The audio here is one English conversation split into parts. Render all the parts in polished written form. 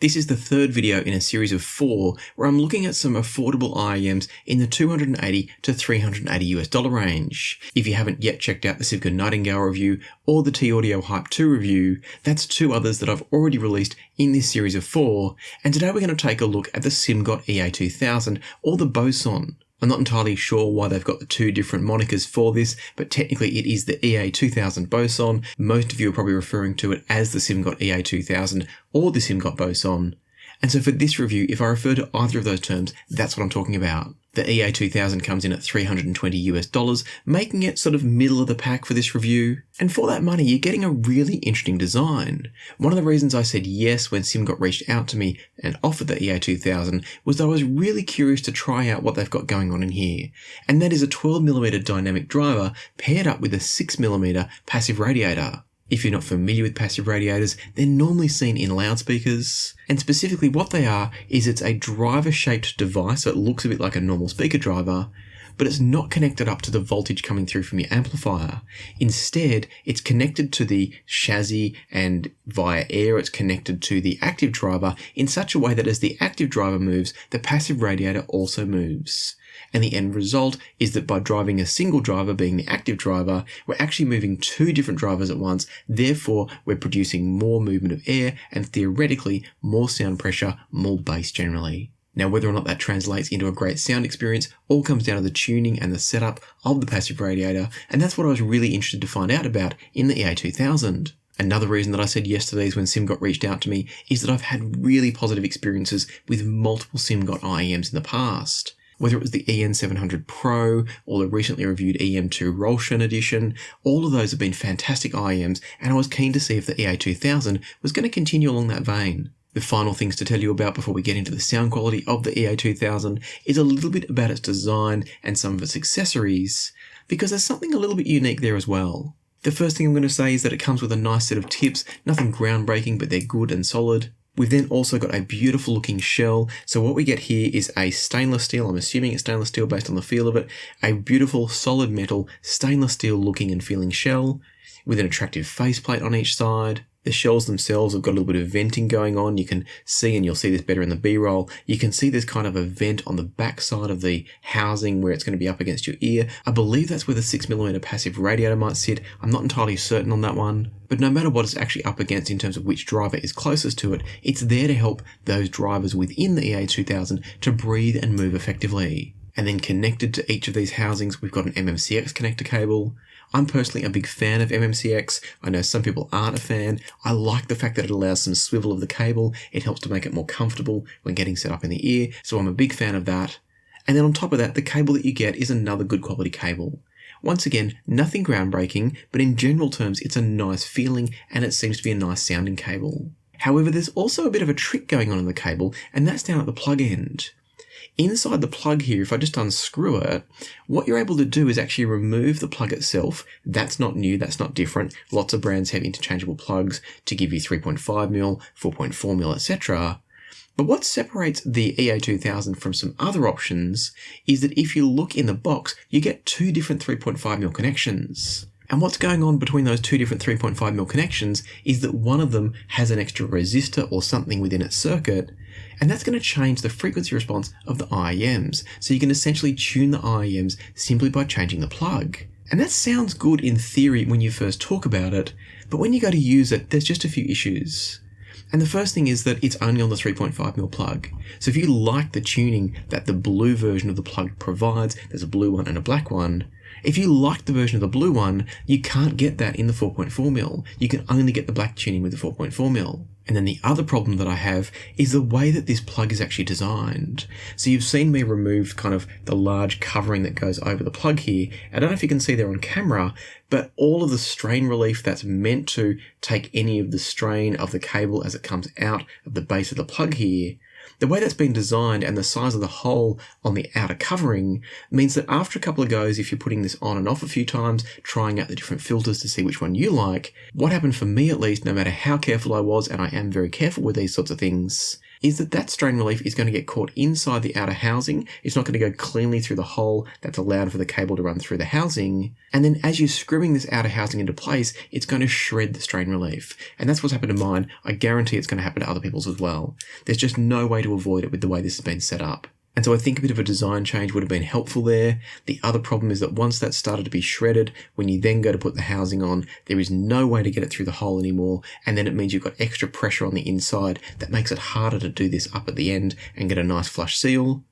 This is the third video in a series of 4 where I'm looking at some affordable IEMs in the $280 to $380 range. If you haven't yet checked out the Simgot Nightingale review or the Thieaudio Hype 2 review, that's 2 others that I've already released in this series of 4, and today we're going to take a look at the Simgot EA2000 or the Boson. I'm not entirely sure why they've got the 2 different monikers for this, but technically it is the EA2000 Boson. Most of you are probably referring to it as the Simgot EA2000 or the Simgot Boson. And so for this review, if I refer to either of those terms, that's what I'm talking about. The EA2000 comes in at $320 making it sort of middle of the pack for this review. And for that money, you're getting a really interesting design. One of the reasons I said yes when Simgot reached out to me and offered the EA2000 was that I was really curious to try out what they've got going on in here. And that is a 12mm dynamic driver paired up with a 6mm passive radiator. If you're not familiar with passive radiators, they're normally seen in loudspeakers. And specifically what they are is it's a driver-shaped device, so it looks a bit like a normal speaker driver, but it's not connected up to the voltage coming through from your amplifier. Instead, it's connected to the chassis, and via air it's connected to the active driver in such a way that as the active driver moves, the passive radiator also moves. And the end result is that by driving a single driver, being the active driver, we're actually moving 2 different drivers at once. Therefore, we're producing more movement of air and theoretically more sound pressure, more bass generally. Now, whether or not that translates into a great sound experience all comes down to the tuning and the setup of the passive radiator, and that's what I was really interested to find out about in the EA2000. Another reason that I said yes to these when Simgot reached out to me is that I've had really positive experiences with multiple Simgot IEMs in the past. Whether it was the EN700 Pro or the recently reviewed EM2 Rolshan edition, all of those have been fantastic IEMs, and I was keen to see if the EA2000 was going to continue along that vein. The final things to tell you about before we get into the sound quality of the EA2000 is a little bit about its design and some of its accessories, because there's something a little bit unique there as well. The first thing I'm going to say is that it comes with a nice set of tips, nothing groundbreaking, but they're good and solid. We've then also got a beautiful looking shell. So what we get here is a stainless steel, I'm assuming it's stainless steel based on the feel of it, a beautiful solid metal stainless steel looking and feeling shell with an attractive faceplate on each side. The shells themselves have got a little bit of venting going on. You can see, and you'll see this better in the B-roll, you can see there's kind of a vent on the back side of the housing where it's going to be up against your ear. I believe that's where the 6mm passive radiator might sit. I'm not entirely certain on that one. But no matter what it's actually up against in terms of which driver is closest to it, it's there to help those drivers within the EA2000 to breathe and move effectively. And then connected to each of these housings, we've got an MMCX connector cable. I'm personally a big fan of MMCX. I know some people aren't a fan. I like the fact that it allows some swivel of the cable. It helps to make it more comfortable when getting set up in the ear, so I'm a big fan of that. And then on top of that, the cable that you get is another good quality cable. Once again, nothing groundbreaking, but in general terms, it's a nice feeling and it seems to be a nice sounding cable. However, there's also a bit of a trick going on in the cable, and that's down at the plug end. Inside the plug here, if I just unscrew it, what you're able to do is actually remove the plug itself. That's not new, that's not different. Lots of brands have interchangeable plugs to give you 3.5mm, 4.4mm, etc. But what separates the EA2000 from some other options is that if you look in the box, you get 2 different 3.5mm connections. And what's going on between those 2 different 3.5mm connections is that one of them has an extra resistor or something within its circuit, and that's going to change the frequency response of the IEMs. So you can essentially tune the IEMs simply by changing the plug. And that sounds good in theory when you first talk about it, but when you go to use it, there's just a few issues. And the first thing is that it's only on the 3.5mm plug. So if you like the tuning that the blue version of the plug provides, there's a blue one and a black one, if you like the version of the blue one, you can't get that in the 4.4mm. You can only get the black tuning with the 4.4mm. And then the other problem that I have is the way that this plug is actually designed. So you've seen me remove kind of the large covering that goes over the plug here. I don't know if you can see there on camera, but all of the strain relief that's meant to take any of the strain of the cable as it comes out of the base of the plug here, the way that's been designed and the size of the hole on the outer covering means that after a couple of goes, if you're putting this on and off a few times, trying out the different filters to see which one you like, what happened for me at least, no matter how careful I was, and I am very careful with these sorts of things, is that strain relief is going to get caught inside the outer housing. It's not going to go cleanly through the hole that's allowed for the cable to run through the housing. And then as you're screwing this outer housing into place, it's going to shred the strain relief. And that's what's happened to mine. I guarantee it's going to happen to other people's as well. There's just no way to avoid it with the way this has been set up. And so I think a bit of a design change would have been helpful there. The other problem is that once that started to be shredded, when you then go to put the housing on, there is no way to get it through the hole anymore. And then it means you've got extra pressure on the inside that makes it harder to do this up at the end and get a nice flush seal.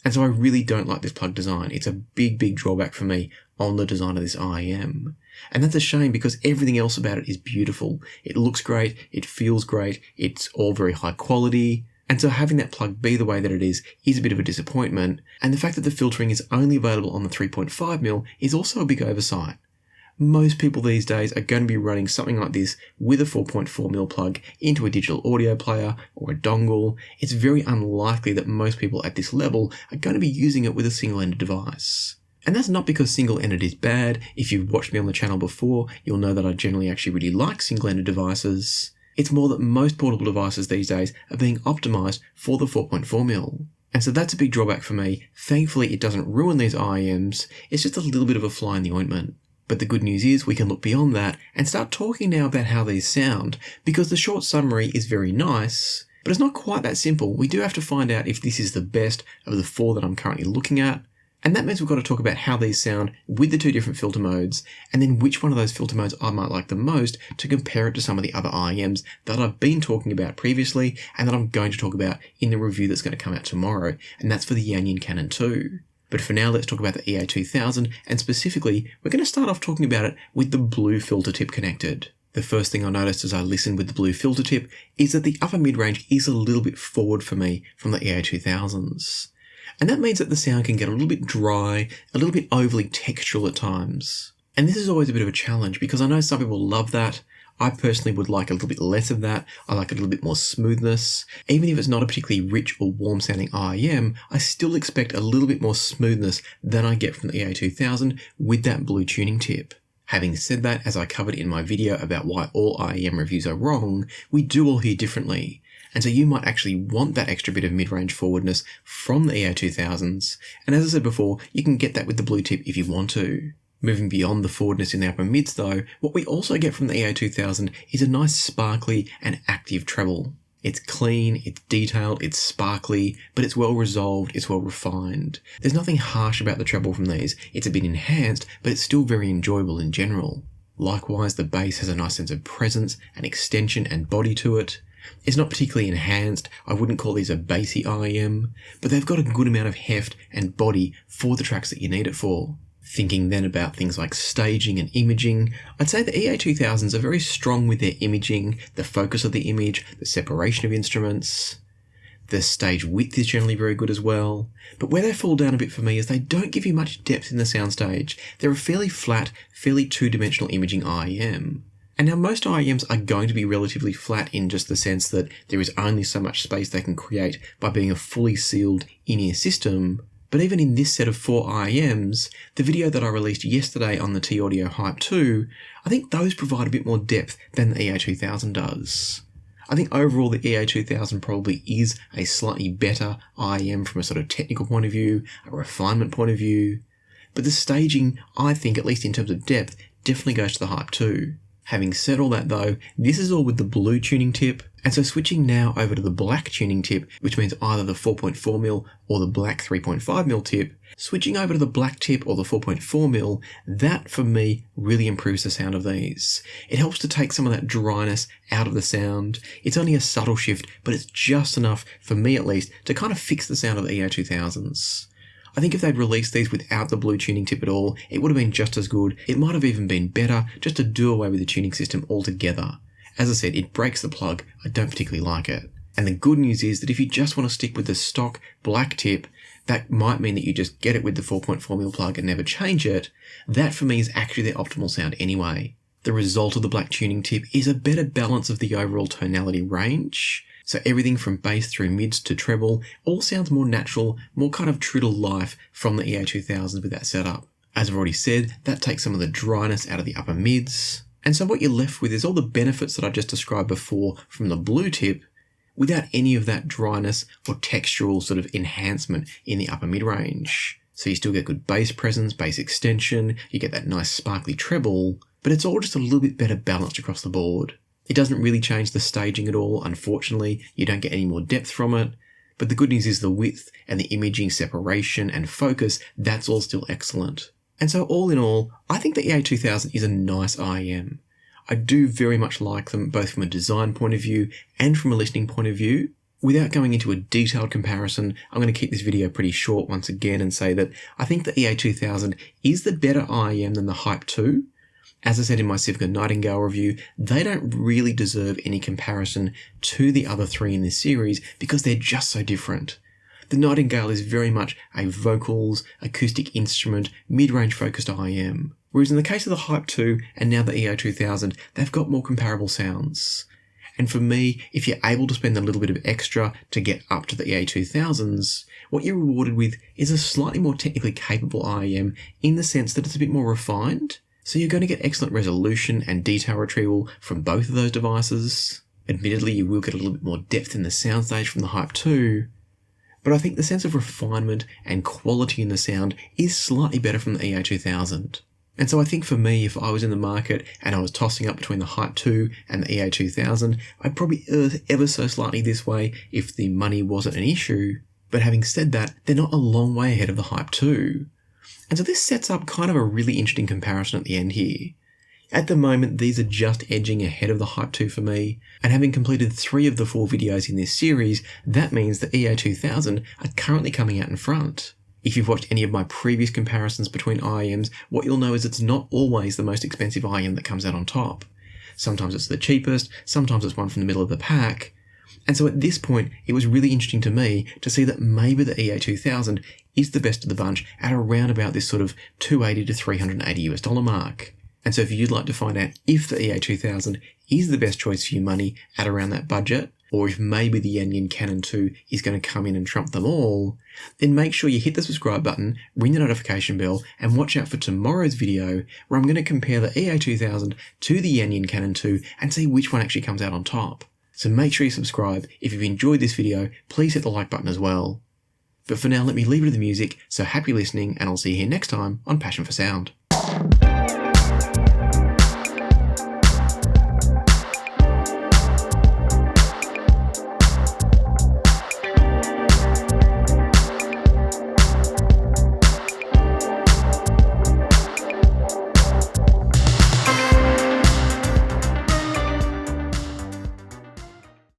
And so I really don't like this plug design. It's a big, big drawback for me on the design of this IEM. And that's a shame because everything else about it is beautiful. It looks great. It feels great. It's all very high quality. And so having that plug be the way that it is a bit of a disappointment, and the fact that the filtering is only available on the 3.5mm is also a big oversight. Most people these days are going to be running something like this with a 4.4mm plug into a digital audio player or a dongle. It's very unlikely that most people at this level are going to be using it with a single-ended device. And that's not because single-ended is bad. If you've watched me on the channel before, you'll know that I generally actually really like single-ended devices. It's more that most portable devices these days are being optimized for the 4.4mm. And so that's a big drawback for me. Thankfully, it doesn't ruin these IEMs. It's just a little bit of a fly in the ointment. But the good news is we can look beyond that and start talking now about how these sound, because the short summary is very nice, but it's not quite that simple. We do have to find out if this is the best of the four that I'm currently looking at. And that means we've got to talk about how these sound with the two different filter modes, and then which one of those filter modes I might like the most to compare it to some of the other IEMs that I've been talking about previously and that I'm going to talk about in the review that's going to come out tomorrow, and that's for the Yanyan Canon 2. But for now, let's talk about the EA2000, and specifically, we're going to start off talking about it with the blue filter tip connected. The first thing I noticed as I listened with the blue filter tip is that the upper mid-range is a little bit forward for me from the EA2000s. And that means that the sound can get a little bit dry, a little bit overly textural at times. And this is always a bit of a challenge because I know some people love that. I personally would like a little bit less of that. I like a little bit more smoothness. Even if it's not a particularly rich or warm sounding IEM, I still expect a little bit more smoothness than I get from the EA2000 with that blue tuning tip. Having said that, as I covered in my video about why all IEM reviews are wrong, we do all hear differently. And so you might actually want that extra bit of mid-range forwardness from the EA2000s. And as I said before, you can get that with the blue tip if you want to. Moving beyond the forwardness in the upper mids though, what we also get from the EA2000 is a nice sparkly and active treble. It's clean, it's detailed, it's sparkly, but it's well resolved, it's well refined. There's nothing harsh about the treble from these. It's a bit enhanced, but it's still very enjoyable in general. Likewise, the bass has a nice sense of presence and extension and body to it. It's not particularly enhanced. I wouldn't call these a bassy IEM, but they've got a good amount of heft and body for the tracks that you need it for. Thinking then about things like staging and imaging, I'd say the EA2000s are very strong with their imaging, the focus of the image, the separation of instruments. The stage width is generally very good as well. But where they fall down a bit for me is they don't give you much depth in the soundstage. They're a fairly flat, fairly two-dimensional imaging IEM. And now most IEMs are going to be relatively flat in just the sense that there is only so much space they can create by being a fully sealed in-ear system. But even in this set of 4 IEMs, the video that I released yesterday on the Thieaudio Hype 2, I think those provide a bit more depth than the EA2000 does. I think overall the EA2000 probably is a slightly better IEM from a sort of technical point of view, a refinement point of view. But the staging, I think, at least in terms of depth, definitely goes to the Hype 2. Having said all that though, this is all with the blue tuning tip, and so switching now over to the black tuning tip, which means either the 4.4mm or the black 3.5mm tip, switching over to the black tip or the 4.4mm, that for me really improves the sound of these. It helps to take some of that dryness out of the sound. It's only a subtle shift, but it's just enough, for me at least, to kind of fix the sound of the EA2000s. I think if they'd released these without the blue tuning tip at all, it would have been just as good. It might have even been better just to do away with the tuning system altogether. As I said, it breaks the plug. I don't particularly like it. And the good news is that if you just want to stick with the stock black tip, that might mean that you just get it with the 4.4mm plug and never change it. That for me is actually the optimal sound anyway. The result of the black tuning tip is a better balance of the overall tonality range. So everything from bass through mids to treble all sounds more natural, more kind of true to life from the EA2000 with that setup. As I've already said, that takes some of the dryness out of the upper mids. And so what you're left with is all the benefits that I just described before from the blue tip, without any of that dryness or textural sort of enhancement in the upper mid-range. So you still get good bass presence, bass extension, you get that nice sparkly treble, but it's all just a little bit better balanced across the board. It doesn't really change the staging at all, unfortunately. You don't get any more depth from it. But the good news is the width and the imaging separation and focus, that's all still excellent. And so all in all, I think the EA2000 is a nice IEM. I do very much like them both from a design point of view and from a listening point of view. Without going into a detailed comparison, I'm going to keep this video pretty short once again and say that I think the EA2000 is the better IEM than the Hype 2. As I said in my Simgot Nightingale review, they don't really deserve any comparison to the other three in this series because they're just so different. The Nightingale is very much a vocals, acoustic instrument, mid-range focused IEM. Whereas in the case of the Hype 2 and now the EA2000, they've got more comparable sounds. And for me, if you're able to spend a little bit of extra to get up to the EA2000s, what you're rewarded with is a slightly more technically capable IEM in the sense that it's a bit more refined. So you're going to get excellent resolution and detail retrieval from both of those devices. Admittedly, you will get a little bit more depth in the soundstage from the Hype 2, but I think the sense of refinement and quality in the sound is slightly better from the EA2000. And so I think for me, if I was in the market and I was tossing up between the Hype 2 and the EA2000, I'd probably ever so slightly this way if the money wasn't an issue. But having said that, they're not a long way ahead of the Hype 2. And so this sets up kind of a really interesting comparison at the end here. At the moment, these are just edging ahead of the Hype 2 for me, and having completed 3 of the 4 videos in this series, that means the EA2000 are currently coming out in front. If you've watched any of my previous comparisons between IEMs, what you'll know is it's not always the most expensive IEM that comes out on top. Sometimes it's the cheapest, sometimes it's one from the middle of the pack. And so at this point, it was really interesting to me to see that maybe the EA2000 is the best of the bunch at around about this sort of $280 to $380 mark. And so if you'd like to find out if the EA2000 is the best choice for your money at around that budget, or if maybe the Yen Canon 2 is going to come in and trump them all, then make sure you hit the subscribe button, ring the notification bell, and watch out for tomorrow's video where I'm going to compare the EA2000 to the Yen Canon 2 and see which one actually comes out on top. So make sure you subscribe. If you've enjoyed this video, please hit the like button as well. But for now, let me leave it to the music, so happy listening, and I'll see you here next time on Passion for Sound.